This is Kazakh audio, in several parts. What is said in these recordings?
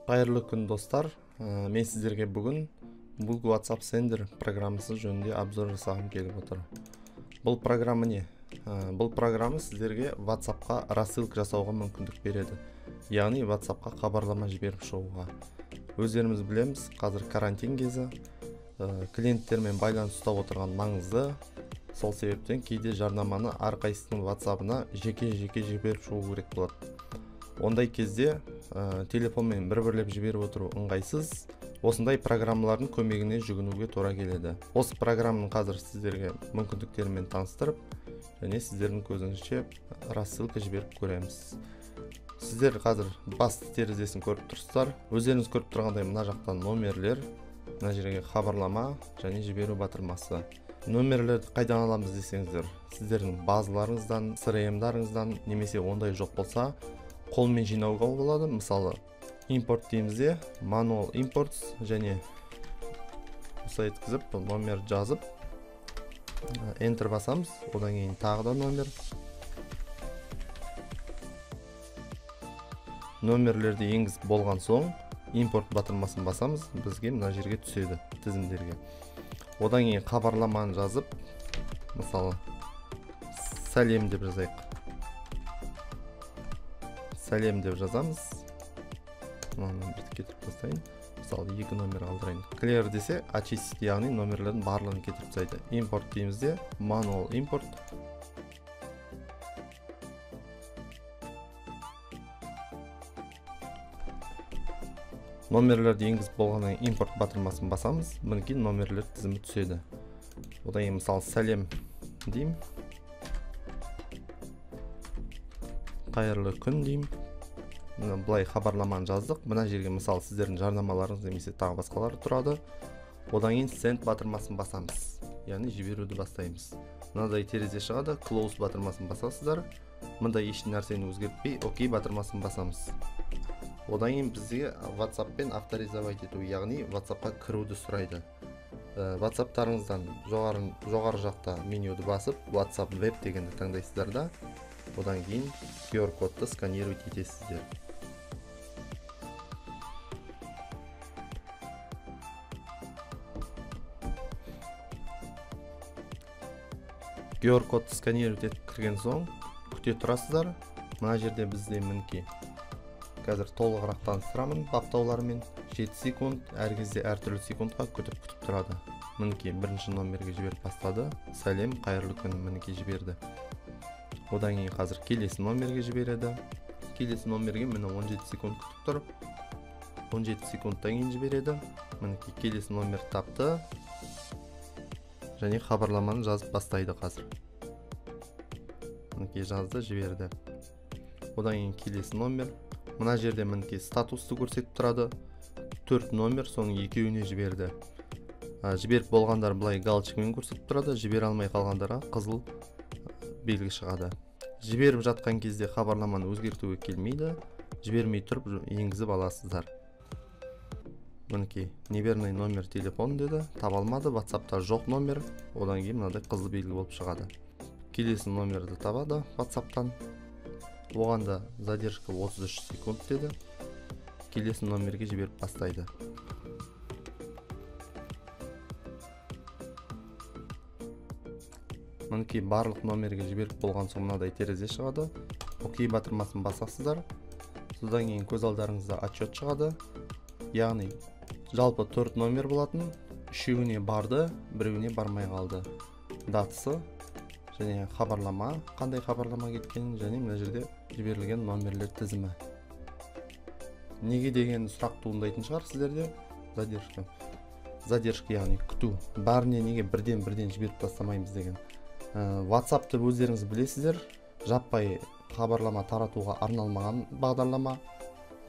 Қайырлы күн достар. Мен сіздерге бүгін Bulk WhatsApp Sender программасы жөнінде обзор жасағым келіп отыр. Бұл программа не? Бұл программа сіздерге WhatsApp-қа рассылка жасауға мүмкіндік береді. Яғни WhatsApp-қа хабарлама жіберіп шығуға. Өздеріміз білеміз, қазір карантин кезі, клиенттермен байланыс ұстап отырған маңызды. Сол себептен кейде жарнаманы әрқайсысының WhatsApp-ына жеке-жеке жіберіп шығу керек болады. Ондай кезде телефонмен бір-бірлеп жіберіп отыру ыңғайсыз. Осындай программалардың көмегіне жүгінуге тура келеді. Осы программаны қазір сіздерге мүмкіндіктерімен таныстырып, және сіздердің көзіңізше рассылка жіберіп көреміз. Сіздер қазір басты терезесін көріп тұрсыздар. Өздеріңіз көріп тұрғандай мына жақтан номерлер, мына жерге хабарлама және жіберу батырмасы. Номерлерді қайдан аламыз десеңіздер, сіздердің базаларыңыздан, CRM-дарыңыздан, немесе ондай жоқ болса, қолмен жинауға болады. Мысалы, импорт деймізде, manual imports және осылай еткізіп, номер жазып, enter басамыз, одан кейін тағы да номер. Номерлерді енгізіп болған соң, импорт батырмасын басамыз, бізге мына жерге түседі, тізімдерге. Одан кейін хабарламаны жазып, мысалы, сәлем деп жазайық. Сәлем деп жазамыз. Мынаны бірді кетіріп тастайын. Мысалы, 2 номер алдырайын. Clear десе, очистить, яғни номерлердің барлығын кетіріп тастайды. Import деймізде, manual import. Номерлерді енгізіп болғаннан импорт батырмасын басамыз, мінекей номерлер тізімі түседі. Одан кейін мысалы сәлем деймін. Қайырлы күн деймін. Бұлай хабарламаны жаздық. Мына жерге мысалы сіздердің жарнамаларыңыз немесе тағы басқалары тұрады. Одан кейін send батырмасын басамыз. Яғни жіберуді бастаймыз. Мынадай терезе шығады, close батырмасын басасыздар. Мындай еш нәрсені өзгертпей, OK батырмасын басамыз. Одан кейін бізге WhatsApp-пен авторизовать ету, яғни WhatsApp-қа кіруді сұрайды. WhatsApp-тарыңыздан жоғары жақта менюді басып, WhatsApp Web дегенді таңдайсыздар да, одан кейін QR кодты сканировать етесіздер. QR кодты сканировать етіп кірген соң, күте тұрасыздар. Мына жерде бізде мінекей қазір толығырақ таныстырамын баптауларымен. 7 секунд, әр кезде әртүрлі секундқа күтіп тұрады. Мінекей бірінші номерге жіберіп бастады. Сәлем, қайырлы күн, мінекей жіберді. Одан кейін қазір келесі номерге жібереді. Келесі номерге мені 17 секунд күтіп тұрып, 17 секундтан кейін жібереді. Мінекей келесі номер тапты. Және хабарламаны жазып бастайды қазір. Мінекей жазды, жіберді. Одан кейін келесі номер. Мына жерде мінекей статусты көрсетіп тұрады. 4 номер, соның екеуіне жіберді. Жіберіп болғандар бұлай галочкамен көрсетіп тұрады. Жібере алмай қалғандарға қызыл белгі шығады. Жіберіп жатқан кезде хабарламаны өзгертуге келмейді. Жібермей тұрып енгізіп аласыздар. Мінекей неверный номер телефон деді. Таба алмады, WhatsApp-та жоқ номер. Одан кейін мынадай қызыл белгі болып шығады. Келесі номерді табады WhatsApp-тан. Оғанда задержка 33 секунд деді. Келесі номерге жіберіп бастайды. Мінекей барлық номерге жіберіп болған соң мынадай терезе шығады. OK батырмасын басасыздар. Содан кейін көз алдарыңызда отчет шығады. Яғни жалпы 4 номер болатын, 3-еуіне барды, 1-еуіне бармай қалды. Датасы және хабарлама, қандай хабарлама кеткенін, және мына жерде жіберілген номерлер тізімі. Неге деген сұрақ туындайтын шығар сіздерде? Задержка, яғни күту. Бәріне неге бірден жіберіп тастамаймыз деген. WhatsApp-ты өздеріңіз білесіздер, жаппай хабарлама таратуға арналмаған бағдарлама,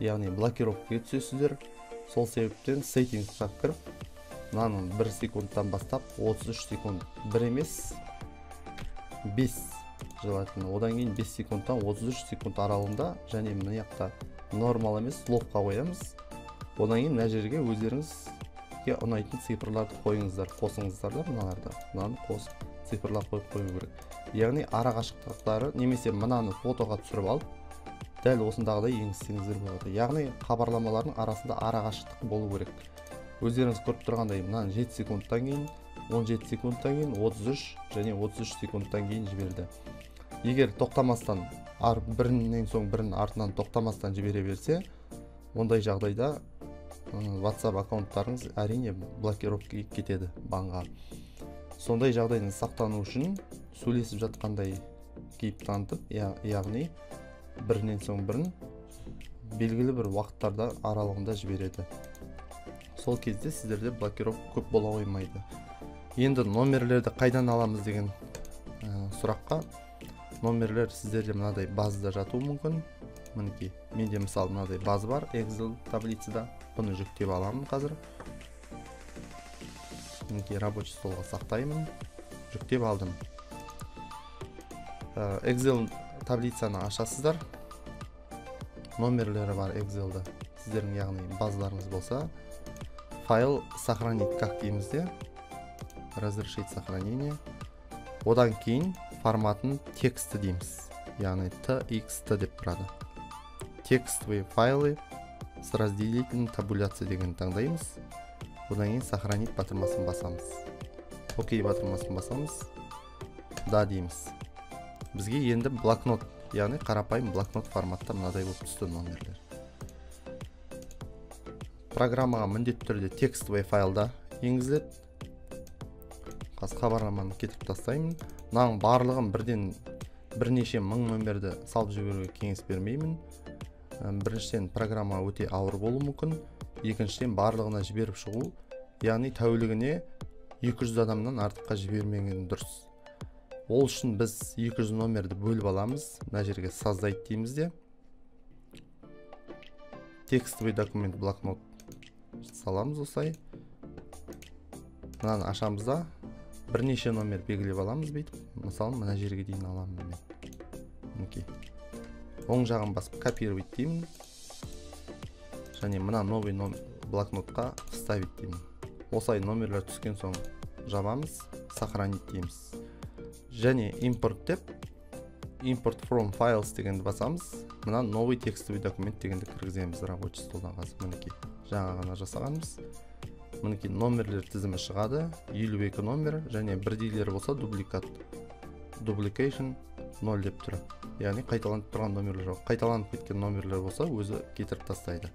яғни блокировкаға түсесіздер. Сол себептен settings-қа кіріп, мынаның 1 секундтан бастап 33 секунд, 1 емес 5 желательно. Одан кейін 5 секундтан 33 секунд аралығында, және мына жақта нормал емес лобқа қоямыз. Одан кейін мына жерге өздеріңізге ұнайтын цифрларды қойыңыздар, қосыңыздар да мыналарды. Мынаны қосып цифрлар қойып қою керек. Яғни ара қашықтықтары немесе мынаны фотоға түсіріп алып, дәл осындағыдай енгізсеңіздер болады. Яғни хабарламалардың арасында арақашықтық болу керек. Өздеріңіз көріп тұрғандай, мынаны 7 секундтан кейін, 17 секундтан кейін, 33 және 33 секундтан кейін жіберді. Егер тоқтамастан, бірінен соң бірін артынан тоқтамастан жібере берсе, ондай жағдайда WhatsApp аккаунттарыңыз әрине блокировка кетеді банға. Сондай жағдайдан сақтану үшін сөйлесіп жатқандай кейіп танытып, яғни бірінен соң бірін белгілі бір уақыттарда аралығында жібереді. Сол кезде сіздерде блокировка көп бола қоймайды. Енді номерлерді қайдан аламыз деген сұраққа, номерлер сіздерде мынадай базада жатуы мүмкін. Мінекей, менде мысалы мынадай база бар, Excel таблицада. Бұны жүктеп аламын қазір. Мінекей, рабочий столға сақтаймын. Жүктеп алдым. Excel таблицаны ашасыздар. Номерлері бар Excel'да. Сіздердің яғни базаларыңыз болса, файл сохранить как деймізде. Разрешить сохранение. Одан кейін форматын тексті дейміз. Яғни txt деп тұрады. Текстовые файлы с разделительной табуляцией деген таңдаймыз. Одан кейін сохранить батырмасын басамыз. Окей батырмасын басамыз. Да дейміз. Бізге енді блокнот, яғни қарапайым блокнот форматта мынадай болып түсті номерлер. Программаға міндетті түрде текстовый файлда енгізіледі. Қазір хабарламаны кетіп тастаймын. Мынаның барлығын бірнеше мың номерді салып жіберуге кеңес бермеймін. Біріншіден программа өте ауыр болуы мүмкін. Екіншіден барлығына жіберіп шығу, яғни тәулігіне 200 адамнан артыққа жібермеген дұрыс. Ол үшін біз 200 номерді бөліп аламыз. Мына жерге создать дейміз де. Текстовый документ блокнот саламыз осылай. Мынаны ашамыз да бірнеше номер белгілеп аламыз бүйтіп. Мысалы, мына жерге дейін аламын мен. Мінекей. Оң жағын басып копировать деймін. Және мына новый блокнотқа вставить деймін. Осылай номерлер түскен соң жабамыз, сохранить дейміз. Және import деп, import from files дегенді басамыз. Мына новый текстовый документ дегенді кіргіземіз рабочий столдан қазір. Мінекей, жаңа ғана жасағанбыз. Мінекей, номерлер тізімі шығады. 52 номер, және бірдейлері болса дубликат. Duplication 0 деп тұр. Яғни қайталанып тұрған номерлер жоқ. Қайталанып кеткен номерлер болса өзі кетіріп тастайды.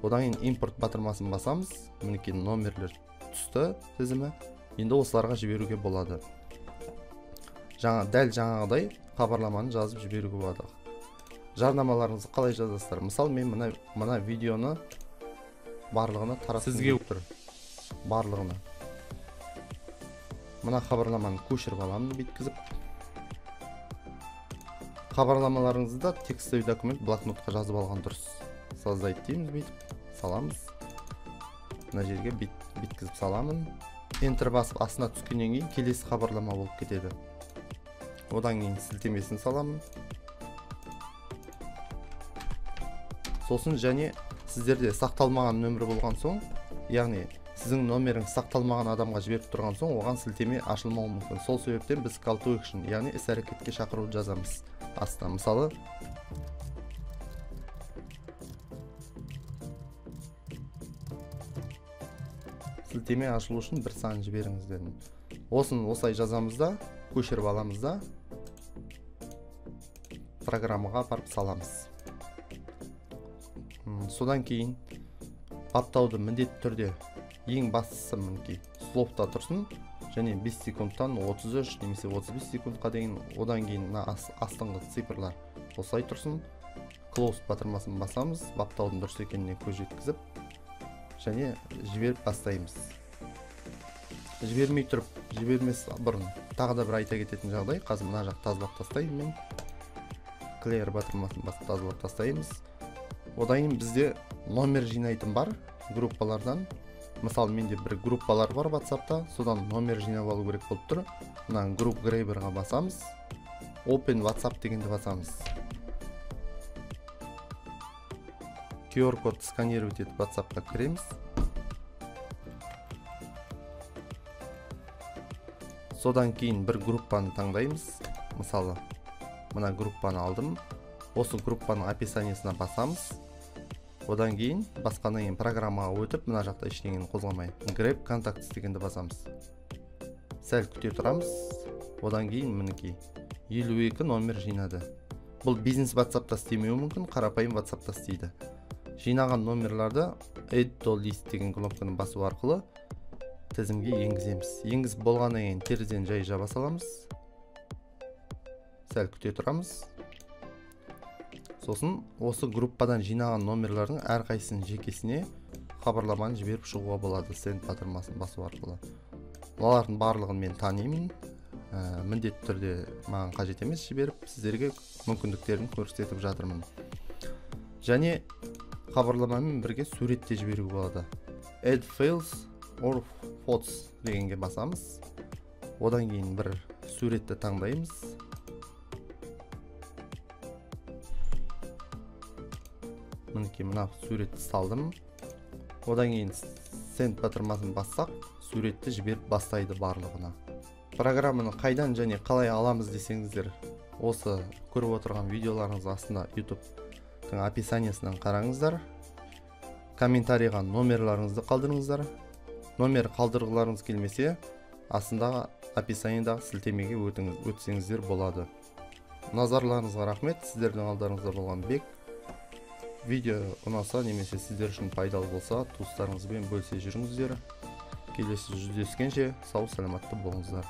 Одан кейін import батырмасын басамыз. Мінекей, номерлер түсті тізімі. Енді осыларға жіберуге болады. Дәл жаңағыдай хабарламаны жазып жіберуге болады. Жарнамаларыңызды қалай жазасыздар? Мысалы, мен мына видеоны барлығына таратқым келіп тұр. Барлығына. Мына хабарламаны көшіріп аламын бүйткізіп. Хабарламаларыңызды текстовый документ блокнотқа жазып алған дұрыс. Создать дейміз бүйтіп, саламыз. Мына жерге бүйткізіп саламын. Enter басып астына түскеннен кейін келесі хабарлама болып кетеді. Одан кейін сілтемесін саламын. Сосын және сіздерде сақталмаған нөмірі болған соң, яғни сіздің номеріңіз сақталмаған адамға жіберіп тұрған соң, оған сілтеме ашылмауы мүмкін. Сол себептен біз call to action, яғни іс-әрекетке шақыруды жазамыз. Астына мысалы сілтеме ашылу үшін бір сан жіберіңіз дедім. Осын осылай жазамыз да, көшіріп аламыз да, программаға апарып саламыз. Содан кейін баптауды міндетті түрде ең бастысы мінекей слопта тұрсын, және 5 секундтан 33 немесе 35 секундқа дейін, одан кейін астыңғы цифрлар осылай тұрсын. Close батырмасын басамыз, баптаудың дұрыс екеніне көз жеткізіп, және жіберіп бастаймыз. Жібермей тұрып, жібермес бұрын тағы да бір айта кететін жағдай, қазір мына жақ тазалап тастаймын мен. Clear батырмасын басып тазалап тастаймыз. Одан кейін бізде номер жинайтын бар группалардан. Мысалы, менде бір группалар бар WhatsApp'та, содан номер жинап алу керек болып тұр. Мына Group Grabber'ға басамыз. Open WhatsApp дегенді басамыз. QR код сканировать етіп WhatsApp'қа кіреміз. Содан кейін бір группаны таңдаймыз. Мысалы, мына группаны алдым. осы группаның описаниесіне басамыз. Одан кейін басқаннан кейін программаға өтіп, мына жақта ештеңені қозғамай grab contacts дегенді басамыз. Сәл күте тұрамыз. Одан кейін мінекей 52 номер жинады. Бұл бизнес WhatsApp-та істемеуі мүмкін, қарапайым WhatsApp-та істейді. Жинаған номерларды add to list деген кнопканы басу арқылы тізімге енгіземіз. Енгізіп болғаннан кейін терезені жай жаба саламыз. Сәл күте тұрамыз. Сосын осы группадан жинаған номерлардың әрқайсының жекесіне хабарламаны жіберіп шығуға болады send батырмасын басу арқылы. Олардың барлығын мен танимын. Міндетті түрде маған қажет емес жіберіп, сіздерге мүмкіндіктерін көрсетіп жатырмын. Және хабарламамен бірге суретте жіберуге болады. Add files or photos дегенге басамыз. Одан кейін бір суретті таңдаймыз. Мінекей мына суретті салдым. Одан кейін send батырмасын бассақ, суретті жіберіп бастайды барлығына. Программаны қайдан және қалай аламыз десеңіздер, осы көріп отырған видеоларыңыз астында YouTube-тың описаниесінен қараңыздар. Комментарийға номерларыңызды қалдырыңыздар. Номер қалдырғыларыңыз келмесе, астындағы описаниедағы сілтемеге өтсеңіздер болады. Назарларыңызға рахмет. Сіздердің алдарыңызда болған Бек. Видео ұнаса немесе сіздер үшін пайдалы болса, туыстарыңызбен бөлісе жүріңіздер. Келесі жүздескенше сау саламатты болыңыздар.